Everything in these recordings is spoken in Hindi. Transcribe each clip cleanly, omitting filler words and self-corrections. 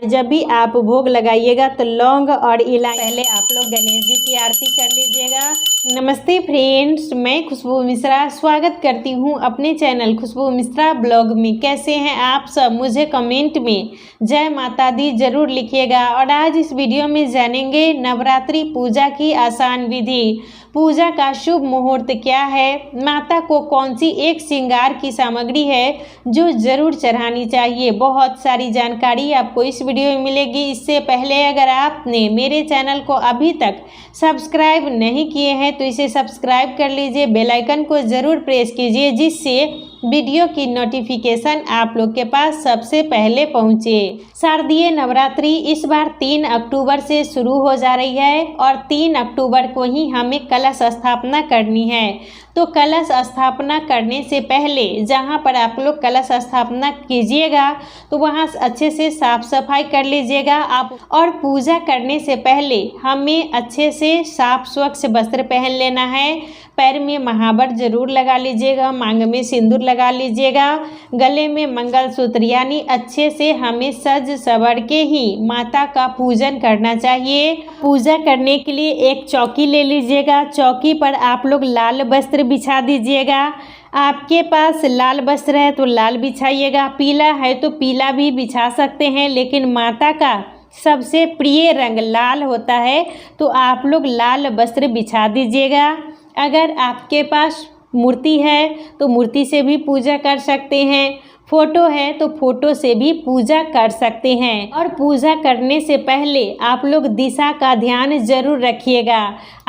जब भी आप भोग लगाइएगा तो लौंग और इलायची पहले आप लोग गणेश जी की आरती कर लीजिएगा। नमस्ते फ्रेंड्स, मैं खुशबू मिश्रा स्वागत करती हूं अपने चैनल खुशबू मिश्रा ब्लॉग में। कैसे हैं आप सब? मुझे कमेंट में जय माता दी जरूर लिखिएगा। और आज इस वीडियो में जानेंगे नवरात्रि पूजा की आसान विधि, पूजा का शुभ मुहूर्त क्या है, माता को कौन सी एक श्रृंगार की सामग्री है जो जरूर चढ़ानी चाहिए। बहुत सारी जानकारी आपको इस वीडियो में मिलेगी। इससे पहले अगर आपने मेरे चैनल को अभी तक सब्सक्राइब नहीं किए हैं तो इसे सब्सक्राइब कर लीजिए, बेल आइकन को ज़रूर प्रेस कीजिए जिससे वीडियो की नोटिफिकेशन आप लोग के पास सबसे पहले पहुंचे। शारदीय नवरात्रि इस बार 3 अक्टूबर से शुरू हो जा रही है और 3 अक्टूबर को ही हमें कलश स्थापना करनी है। तो कलश स्थापना करने से पहले जहां पर आप लोग कलश स्थापना कीजिएगा तो वहां अच्छे से साफ सफाई कर लीजिएगा आप। और पूजा करने से पहले हमें अच्छे से साफ स्वच्छ वस्त्र पहन लेना है। पैर में महावर जरूर लगा लीजिएगा, मांग में सिंदूर लगा लीजिएगा, गले में मंगलसूत्र, यानी अच्छे से हमें सज सवर के ही माता का पूजन करना चाहिए। पूजा करने के लिए एक चौकी ले लीजिएगा, चौकी पर आप लोग लाल वस्त्र बिछा दीजिएगा। आपके पास लाल वस्त्र है तो लाल बिछाइएगा, पीला है तो पीला भी बिछा सकते हैं, लेकिन माता का सबसे प्रिय रंग लाल होता है तो आप लोग लाल वस्त्र बिछा दीजिएगा। अगर आपके पास मूर्ति है तो मूर्ति से भी पूजा कर सकते हैं, फोटो है तो फोटो से भी पूजा कर सकते हैं। और पूजा करने से पहले आप लोग दिशा का ध्यान जरूर रखिएगा।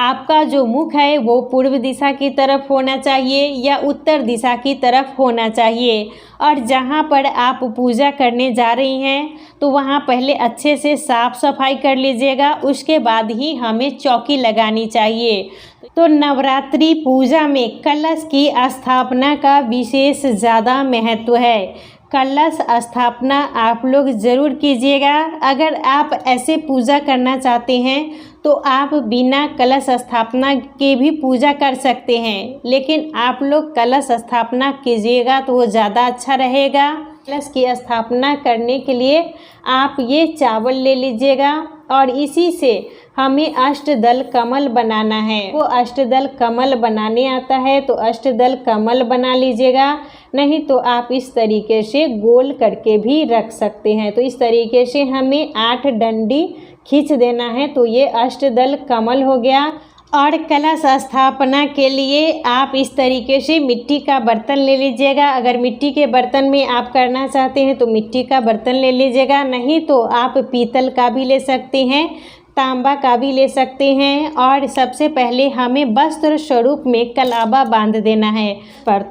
आपका जो मुख है वो पूर्व दिशा की तरफ होना चाहिए या उत्तर दिशा की तरफ होना चाहिए। और जहाँ पर आप पूजा करने जा रही हैं तो वहाँ पहले अच्छे से साफ सफाई कर लीजिएगा, उसके बाद ही हमें चौकी लगानी चाहिए। तो नवरात्रि पूजा में कलश की स्थापना का विशेष ज़्यादा महत्व है। कलश स्थापना आप लोग ज़रूर कीजिएगा। अगर आप ऐसे पूजा करना चाहते हैं तो आप बिना कलश स्थापना के भी पूजा कर सकते हैं, लेकिन आप लोग कलश स्थापना कीजिएगा तो वो ज़्यादा अच्छा रहेगा। कलश की स्थापना करने के लिए आप ये चावल ले लीजिएगा और इसी से हमें अष्टदल कमल बनाना है। वो अष्टदल कमल बनाने आता है तो अष्टदल कमल बना लीजिएगा, नहीं तो आप इस तरीके से गोल करके भी रख सकते हैं। तो इस तरीके से हमें 8 डंडी खींच देना है तो ये अष्टदल कमल हो गया। और कलश स्थापना के लिए आप इस तरीके से मिट्टी का बर्तन ले लीजिएगा। अगर मिट्टी के बर्तन में आप करना चाहते हैं तो मिट्टी का बर्तन ले लीजिएगा, नहीं तो आप पीतल का भी ले सकते हैं, तांबा का भी ले सकते हैं। और सबसे पहले हमें वस्त्र स्वरूप में कलावा बांध देना है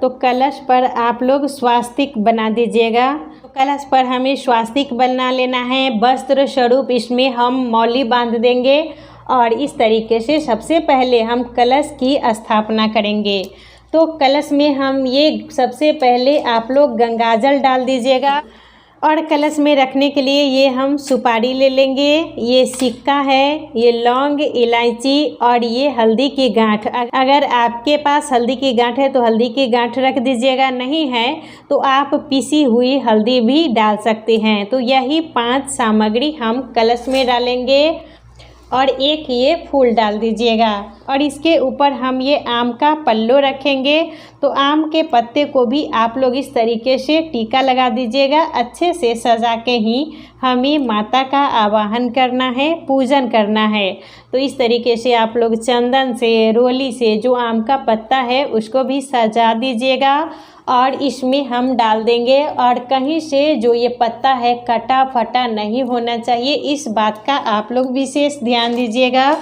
तो कलश पर आप लोग स्वास्तिक बना दीजिएगा। तो कलश पर हमें स्वास्तिक बना लेना है, वस्त्र स्वरूप इसमें हम मौली बांध देंगे और इस तरीके से सबसे पहले हम कलश की स्थापना करेंगे। तो कलश में हम ये सबसे पहले आप लोग गंगाजल डाल दीजिएगा। और कलश में रखने के लिए ये हम सुपारी ले लेंगे, ये सिक्का है, ये लौंग, इलायची और ये हल्दी की गांठ। अगर आपके पास हल्दी की गांठ है तो हल्दी की गांठ रख दीजिएगा, नहीं है तो आप पिसी हुई हल्दी भी डाल सकते हैं। तो यही 5 सामग्री हम कलश में डालेंगे और एक ये फूल डाल दीजिएगा। और इसके ऊपर हम ये आम का पल्लो रखेंगे। तो आम के पत्ते को भी आप लोग इस तरीके से टीका लगा दीजिएगा। अच्छे से सजा के ही हमें माता का आवाहन करना है, पूजन करना है। तो इस तरीके से आप लोग चंदन से, रोली से जो आम का पत्ता है उसको भी सजा दीजिएगा और इसमें हम डाल देंगे। और कहीं से जो ये पत्ता है कटा फटा नहीं होना चाहिए, इस बात का आप लोग विशेष ध्यान दीजिएगा।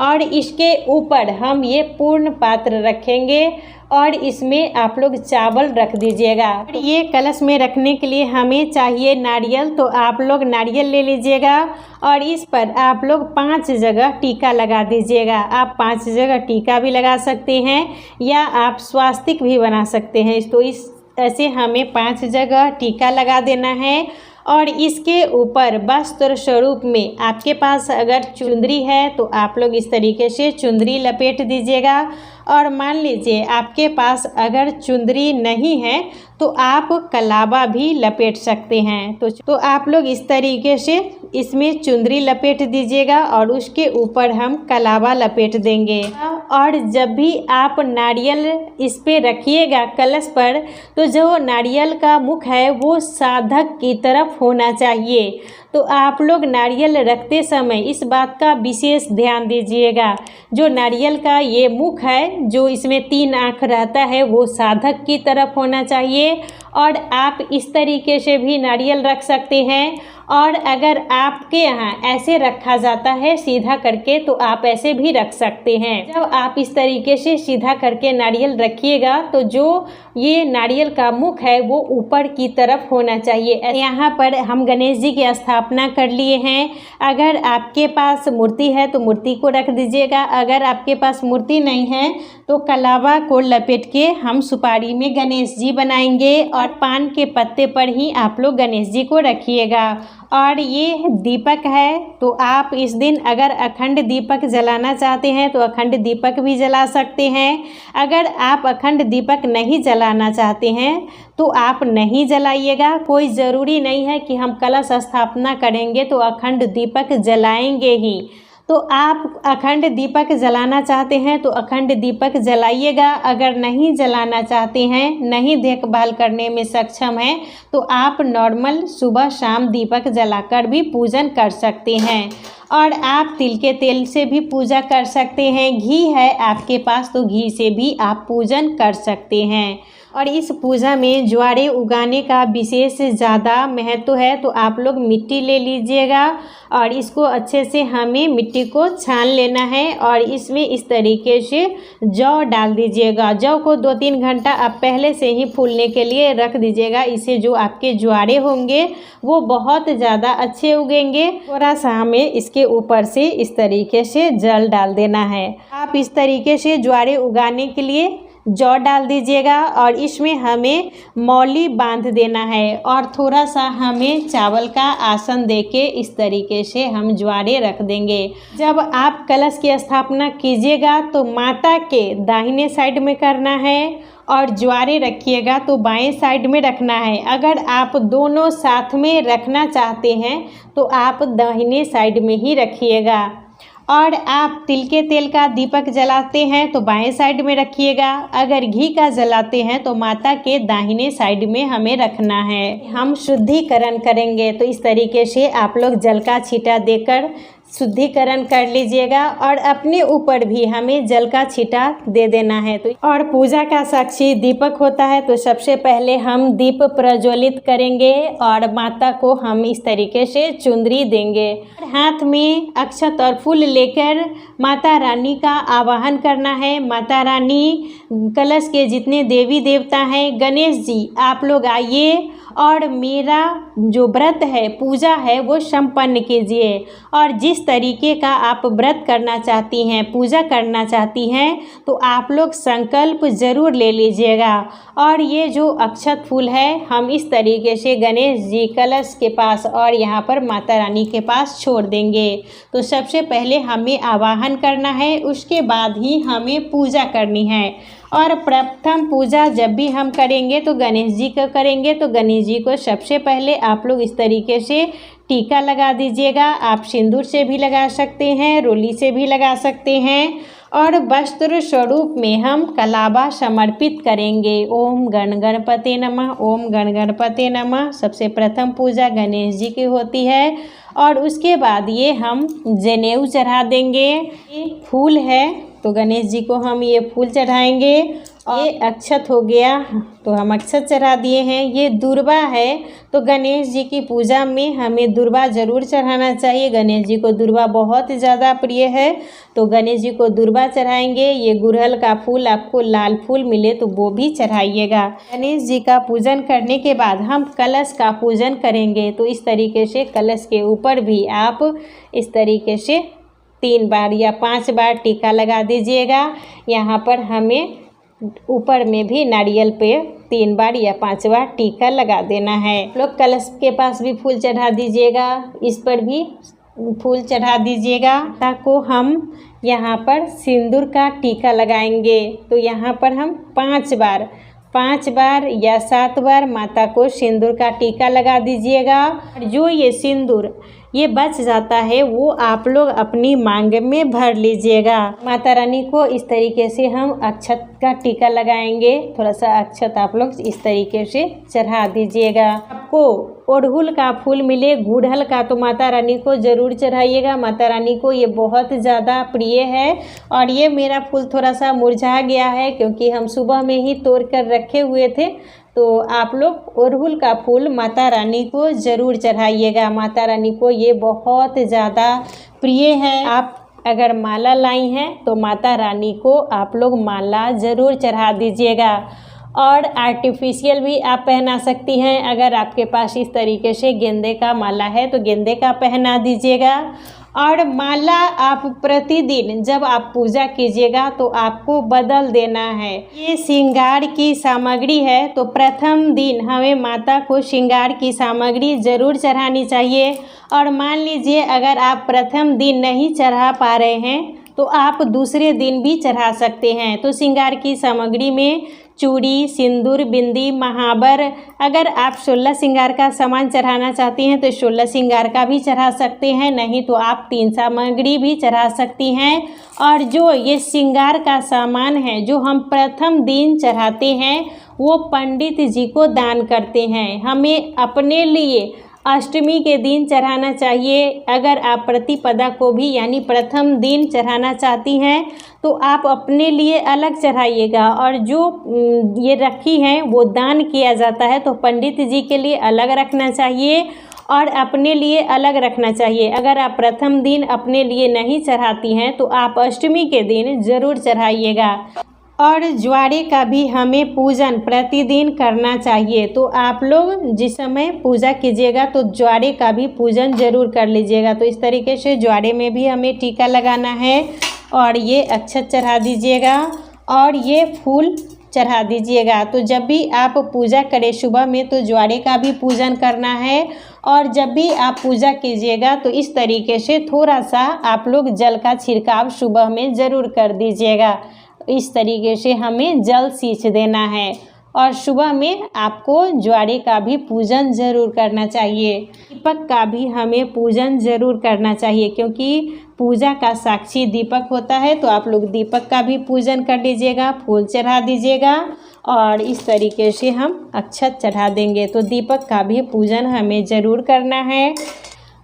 और इसके ऊपर हम ये पूर्ण पात्र रखेंगे और इसमें आप लोग चावल रख दीजिएगा। ये कलश में रखने के लिए हमें चाहिए नारियल, तो आप लोग नारियल ले लीजिएगा और इस पर आप लोग 5 जगह टीका लगा दीजिएगा। आप 5 जगह टीका भी लगा सकते हैं या आप स्वास्तिक भी बना सकते हैं। तो इस ऐसे हमें 5 जगह टीका लगा देना है। और इसके ऊपर वस्त्र स्वरूप में आपके पास अगर चुंदरी है तो आप लोग इस तरीके से चुंदरी लपेट दीजिएगा। और मान लीजिए आपके पास अगर चुंदरी नहीं है तो आप कलावा भी लपेट सकते हैं। तो आप लोग इस तरीके से इसमें चुंदरी लपेट दीजिएगा और उसके ऊपर हम कलावा लपेट देंगे। और जब भी आप नारियल इस पे रखिएगा कलश पर, तो जो नारियल का मुख है वो साधक की तरफ होना चाहिए। तो आप लोग नारियल रखते समय इस बात का विशेष ध्यान दीजिएगा। जो नारियल का ये मुख है, जो इसमें 3 आँख रहता है, वो साधक की तरफ होना चाहिए। और आप इस तरीके से भी नारियल रख सकते हैं। और अगर आपके यहाँ ऐसे रखा जाता है सीधा करके, तो आप ऐसे भी रख सकते हैं। जब आप इस तरीके से सीधा करके नारियल रखिएगा, तो जो ये नारियल का मुख है वो ऊपर की तरफ होना चाहिए। यहाँ पर हम गणेश जी की स्थापना कर लिए हैं। अगर आपके पास मूर्ति है तो मूर्ति को रख दीजिएगा। अगर आपके पास मूर्ति नहीं है तो कलावा को लपेट के हम सुपारी में गणेश जी बनाएंगे। और पान के पत्ते पर ही आप लोग गणेश जी को रखिएगा। और ये दीपक है, तो आप इस दिन अगर अखंड दीपक जलाना चाहते हैं तो अखंड दीपक भी जला सकते हैं। अगर आप अखंड दीपक नहीं जलाना चाहते हैं तो आप नहीं जलाइएगा। कोई ज़रूरी नहीं है कि हम कलश स्थापना करेंगे तो अखंड दीपक जलाएंगे ही। तो आप अखंड दीपक जलाना चाहते हैं तो अखंड दीपक जलाइएगा। अगर नहीं जलाना चाहते हैं, नहीं देखभाल करने में सक्षम हैं, तो आप नॉर्मल सुबह शाम दीपक जलाकर भी पूजन कर सकते हैं। और आप तिल के तेल से भी पूजा कर सकते हैं। घी है आपके पास तो घी से भी आप पूजन कर सकते हैं। और इस पूजा में ज्वारे उगाने का विशेष ज़्यादा महत्व है। तो आप लोग मिट्टी ले लीजिएगा और इसको अच्छे से हमें मिट्टी को छान लेना है। और इसमें इस तरीके से जौ डाल दीजिएगा। जौ को 2-3 घंटा आप पहले से ही फूलने के लिए रख दीजिएगा। इससे जो आपके ज्वारे होंगे वो बहुत ज़्यादा अच्छे उगेंगे। थोड़ा सा हमें इसके ऊपर से इस तरीके से जल डाल देना है। आप इस तरीके से ज्वारे उगाने के लिए जौ डाल दीजिएगा और इसमें हमें मौली बांध देना है। और थोड़ा सा हमें चावल का आसन देके इस तरीके से हम ज्वारे रख देंगे। जब आप कलश की स्थापना कीजिएगा तो माता के दाहिने साइड में करना है और ज्वारे रखिएगा तो बाएं साइड में रखना है। अगर आप दोनों साथ में रखना चाहते हैं तो आप दाहिने साइड में ही रखिएगा। और आप तिल के तेल का दीपक जलाते हैं तो बाएं साइड में रखिएगा। अगर घी का जलाते हैं तो माता के दाहिने साइड में हमें रखना है। हम शुद्धिकरण करेंगे तो इस तरीके से आप लोग जल का छींटा देकर शुद्धिकरण कर लीजिएगा। और अपने ऊपर भी हमें जल का छींटा दे देना है। तो और पूजा का साक्षी दीपक होता है, तो सबसे पहले हम दीप प्रज्वलित करेंगे और माता को हम इस तरीके से चुंदरी देंगे। हाथ में अक्षत और फूल लेकर माता रानी का आवाहन करना है। माता रानी, कलश के जितने देवी देवता हैं, गणेश जी आप लोग आइए और मेरा जो व्रत है, पूजा है, वो संपन्न कीजिए। और जिस तरीके का आप व्रत करना चाहती हैं, पूजा करना चाहती हैं, तो आप लोग संकल्प ज़रूर ले लीजिएगा। और ये जो अक्षत फूल है हम इस तरीके से गणेश जी कलश के पास और यहाँ पर माता रानी के पास छोड़ देंगे। तो सबसे पहले हमें आवाहन करना है, उसके बाद ही हमें पूजा करनी है। और प्रथम पूजा जब भी हम करेंगे तो गणेश जी को करेंगे। तो गणेश जी को सबसे पहले आप लोग इस तरीके से टीका लगा दीजिएगा। आप सिंदूर से भी लगा सकते हैं, रोली से भी लगा सकते हैं। और वस्त्र स्वरूप में हम कलावा समर्पित करेंगे। ओम गण गणपते नमः, ओम गण गणपते नमः। सबसे प्रथम पूजा गणेश जी की होती है। और उसके बाद ये हम जनेऊ चढ़ा देंगे। ये फूल है तो गणेश जी को हम ये फूल चढ़ाएंगे। और ये अक्षत हो गया तो हम अक्षत चढ़ा दिए हैं। ये दुर्वा है तो गणेश जी की पूजा में हमें दुर्वा ज़रूर चढ़ाना चाहिए। गणेश जी को दुर्वा बहुत ज़्यादा प्रिय है तो गणेश जी को दुर्वा चढ़ाएंगे। ये गुड़हल का फूल, आपको लाल फूल मिले तो वो भी चढ़ाइएगा। गणेश जी का पूजन करने के बाद हम कलश का पूजन करेंगे। तो इस तरीके से कलश के ऊपर भी आप इस तरीके से 3 बार या 5 बार टीका लगा दीजिएगा। यहाँ पर हमें ऊपर में भी नारियल पे 3 बार या 5 बार टीका लगा देना है। लोग कलश के पास भी फूल चढ़ा दीजिएगा, इस पर भी फूल चढ़ा दीजिएगा। माता को हम यहाँ पर सिंदूर का टीका लगाएंगे। तो यहाँ पर हम 5 बार या 7 बार माता को सिंदूर का टीका लगा दीजिएगा। और जो ये सिंदूर ये बच जाता है वो आप लोग अपनी मांग में भर लीजिएगा। माता रानी को इस तरीके से हम अक्षत का टीका लगाएंगे। थोड़ा सा अक्षत आप लोग इस तरीके से चढ़ा दीजिएगा। आपको अड़हुल का फूल मिले, गुड़हल का, तो माता रानी को ज़रूर चढ़ाइएगा। माता रानी को ये बहुत ज़्यादा प्रिय है। और ये मेरा फूल थोड़ा सा मुरझा गया है क्योंकि हम सुबह में ही तोड़ कर रखे हुए थे। तो आप लोग अड़हुल का फूल माता रानी को ज़रूर चढ़ाइएगा। माता रानी को ये बहुत ज़्यादा प्रिय है। आप अगर माला लाई हैं तो माता रानी को आप लोग माला ज़रूर चढ़ा दीजिएगा। और आर्टिफिशियल भी आप पहना सकती हैं। अगर आपके पास इस तरीके से गेंदे का माला है तो गेंदे का पहना दीजिएगा। और माला आप प्रतिदिन जब आप पूजा कीजिएगा तो आपको बदल देना है। ये श्रृंगार की सामग्री है तो प्रथम दिन हमें माता को श्रृंगार की सामग्री ज़रूर चढ़ानी चाहिए। और मान लीजिए अगर आप प्रथम दिन नहीं चढ़ा पा रहे हैं तो आप दूसरे दिन भी चढ़ा सकते हैं। तो श्रृंगार की सामग्री में चूड़ी, सिंदूर, बिंदी, महावर, अगर आप 16 श्रृंगार का सामान चढ़ाना चाहती हैं तो 16 श्रृंगार का भी चढ़ा सकते हैं, नहीं तो आप 3 सामग्री भी चढ़ा सकती हैं। और जो ये श्रृंगार का सामान है जो हम प्रथम दिन चढ़ाते हैं वो पंडित जी को दान करते हैं। हमें अपने लिए अष्टमी के दिन चढ़ाना चाहिए। अगर आप प्रतिपदा को भी यानी प्रथम दिन चढ़ाना चाहती हैं तो आप अपने लिए अलग चढ़ाइएगा। और जो ये रखी हैं वो दान किया जाता है तो पंडित जी के लिए अलग रखना चाहिए और अपने लिए अलग रखना चाहिए। अगर आप प्रथम दिन अपने लिए नहीं चढ़ाती हैं तो आप अष्टमी के दिन ज़रूर चढ़ाइएगा। और ज्वारे का भी हमें पूजन प्रतिदिन करना चाहिए। तो आप लोग जिस समय पूजा कीजिएगा तो ज्वारे का भी पूजन ज़रूर कर लीजिएगा। तो इस तरीके से ज्वारे में भी हमें टीका लगाना है। और ये अक्षत चढ़ा दीजिएगा और ये फूल चढ़ा दीजिएगा। तो जब भी आप पूजा करें सुबह में तो ज्वारे का भी पूजन करना है। और जब भी आप पूजा कीजिएगा तो इस तरीके से थोड़ा सा आप लोग जल का छिड़काव सुबह में ज़रूर कर दीजिएगा। इस तरीके से हमें जल सींच देना है। और सुबह में आपको ज्वारे का भी पूजन ज़रूर करना चाहिए। दीपक का भी हमें पूजन ज़रूर करना चाहिए क्योंकि पूजा का साक्षी दीपक होता है। तो आप लोग दीपक का भी पूजन कर लीजिएगा, फूल चढ़ा दीजिएगा और इस तरीके से हम अक्षत चढ़ा देंगे। तो दीपक का भी पूजन हमें ज़रूर करना है।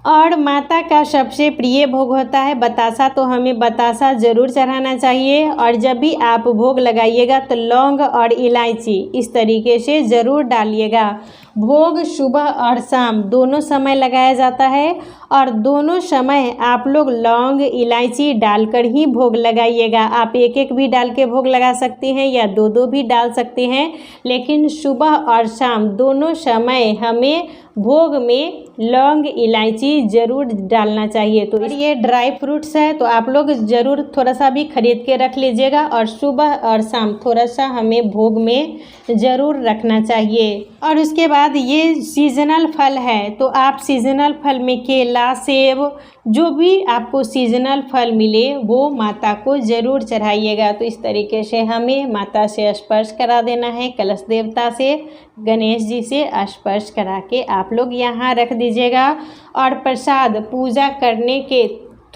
और माता का सबसे प्रिय भोग होता है बतासा, तो हमें बतासा ज़रूर चढ़ाना चाहिए। और जब भी आप भोग लगाइएगा तो लौंग और इलायची इस तरीके से ज़रूर डालिएगा। भोग सुबह और शाम दोनों समय लगाया जाता है और दोनों समय आप लोग लौंग इलायची डालकर ही भोग लगाइएगा। आप एक एक भी डाल के भोग लगा सकते हैं या दो दो भी डाल सकते हैं, लेकिन सुबह और शाम दोनों समय हमें भोग में लौंग इलायची ज़रूर डालना चाहिए। तो ये ड्राई फ्रूट्स है तो आप लोग ज़रूर थोड़ा सा भी खरीद के रख लीजिएगा और सुबह और शाम थोड़ा सा हमें भोग में ज़रूर रखना चाहिए। और उसके बाद ये सीजनल फल है तो आप सीजनल फल में केला, सेब, जो भी आपको सीजनल फल मिले वो माता को ज़रूर चढ़ाइएगा। तो इस तरीके से हमें माता से स्पर्श करा देना है, कलश देवता से, गणेश जी से स्पर्श करा के आप लोग यहाँ रख दीजिएगा। और प्रसाद पूजा करने के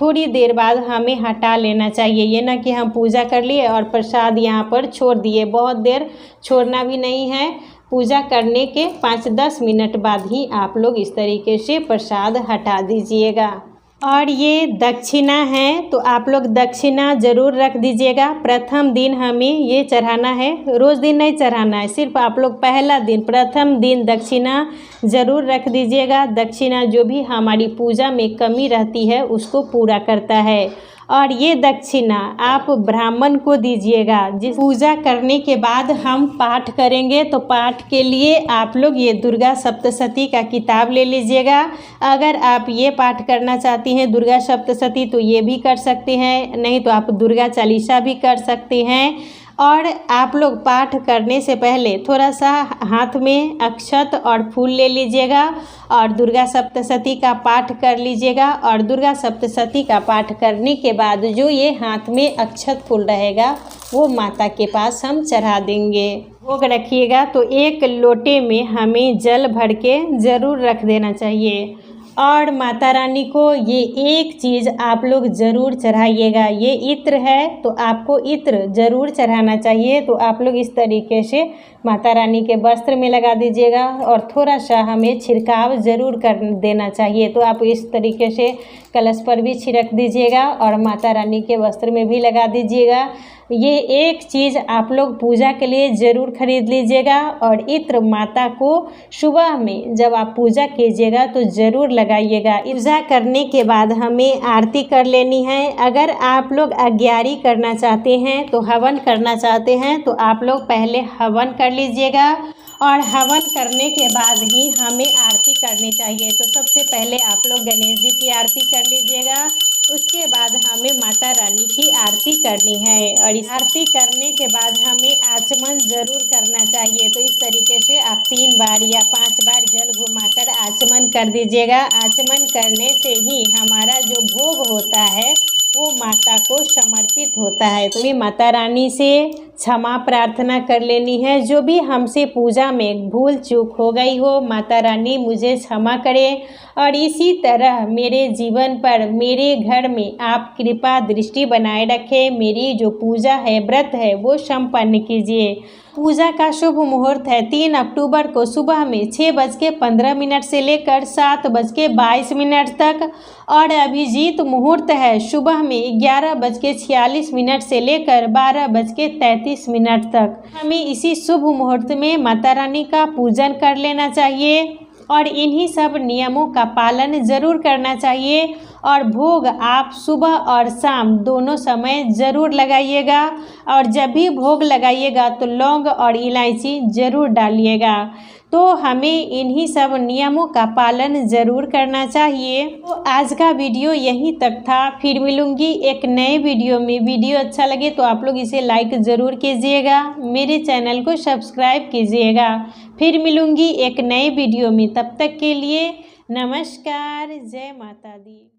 थोड़ी देर बाद हमें हटा लेना चाहिए। ये ना कि हम पूजा कर लिए और प्रसाद यहाँ पर छोड़ दिए, बहुत देर छोड़ना भी नहीं है। पूजा करने के 5-10 मिनट बाद ही आप लोग इस तरीके से प्रसाद हटा दीजिएगा। और ये दक्षिणा है तो आप लोग दक्षिणा ज़रूर रख दीजिएगा। प्रथम दिन हमें ये चढ़ाना है, रोज़ दिन नहीं चढ़ाना है, सिर्फ आप लोग पहला दिन प्रथम दिन दक्षिणा ज़रूर रख दीजिएगा। दक्षिणा जो भी हमारी पूजा में कमी रहती है उसको पूरा करता है। और ये दक्षिणा आप ब्राह्मण को दीजिएगा। जिस पूजा करने के बाद हम पाठ करेंगे तो पाठ के लिए आप लोग ये दुर्गा सप्तशती का किताब ले लीजिएगा। अगर आप ये पाठ करना चाहती हैं दुर्गा सप्तशती तो ये भी कर सकते हैं, नहीं तो आप दुर्गा चालीसा भी कर सकते हैं। और आप लोग पाठ करने से पहले थोड़ा सा हाथ में अक्षत और फूल ले लीजिएगा और दुर्गा सप्तशती का पाठ कर लीजिएगा। और दुर्गा सप्तशती का पाठ करने के बाद जो ये हाथ में अक्षत फूल रहेगा वो माता के पास हम चढ़ा देंगे। भोग रखिएगा तो एक लोटे में हमें जल भर के ज़रूर रख देना चाहिए। और माता रानी को ये एक चीज़ आप लोग ज़रूर चढ़ाइएगा। ये इत्र है तो आपको इत्र ज़रूर चढ़ाना चाहिए। तो आप लोग इस तरीके से माता रानी के वस्त्र में लगा दीजिएगा और थोड़ा सा हमें छिड़काव ज़रूर कर देना चाहिए। तो आप इस तरीके से कलश पर भी छिड़क दीजिएगा और माता रानी के वस्त्र में भी लगा दीजिएगा। ये एक चीज़ आप लोग पूजा के लिए ज़रूर खरीद लीजिएगा। और इत्र माता को सुबह में जब आप पूजा कीजिएगा तो ज़रूर लगाइएगा। पूजा करने के बाद हमें आरती कर लेनी है। अगर आप लोग अग्यारी करना चाहते हैं तो हवन करना चाहते हैं तो आप लोग पहले हवन कर लीजिएगा और हवन करने के बाद ही हमें आरती करनी चाहिए। तो सबसे पहले आप लोग गणेश जी की आरती कर लीजिएगा, उसके बाद हमें माता रानी की आरती करनी है। और इस आरती करने के बाद हमें आचमन ज़रूर करना चाहिए। तो इस तरीके से आप 3 बार या 5 बार जल घुमाकर आचमन कर दीजिएगा। आचमन करने से ही हमारा जो भोग होता है वो माता को समर्पित होता है। तो माता रानी से क्षमा प्रार्थना कर लेनी है। जो भी हमसे पूजा में भूल चूक हो गई हो माता रानी मुझे क्षमा करें। और इसी तरह मेरे जीवन पर, मेरे घर में आप कृपा दृष्टि बनाए रखें। मेरी जो पूजा है, व्रत है, वो संपन्न कीजिए। पूजा का शुभ मुहूर्त है 3 अक्टूबर को सुबह में 6:15 से लेकर 7:22 तक। और अभिजीत मुहूर्त है सुबह में 11:46 से लेकर 12:33 तक। हमें इसी शुभ मुहूर्त में माता रानी का पूजन कर लेना चाहिए और इन्हीं सब नियमों का पालन ज़रूर करना चाहिए। और भोग आप सुबह और शाम दोनों समय ज़रूर लगाइएगा। और जब भी भोग लगाइएगा तो लौंग और इलायची ज़रूर डालिएगा। तो हमें इन्हीं सब नियमों का पालन ज़रूर करना चाहिए। तो आज का वीडियो यहीं तक था। फिर मिलूँगी एक नए वीडियो में। वीडियो अच्छा लगे तो आप लोग इसे लाइक ज़रूर कीजिएगा, मेरे चैनल को सब्सक्राइब कीजिएगा। फिर मिलूँगी एक नए वीडियो में। तब तक के लिए नमस्कार। जय माता दी।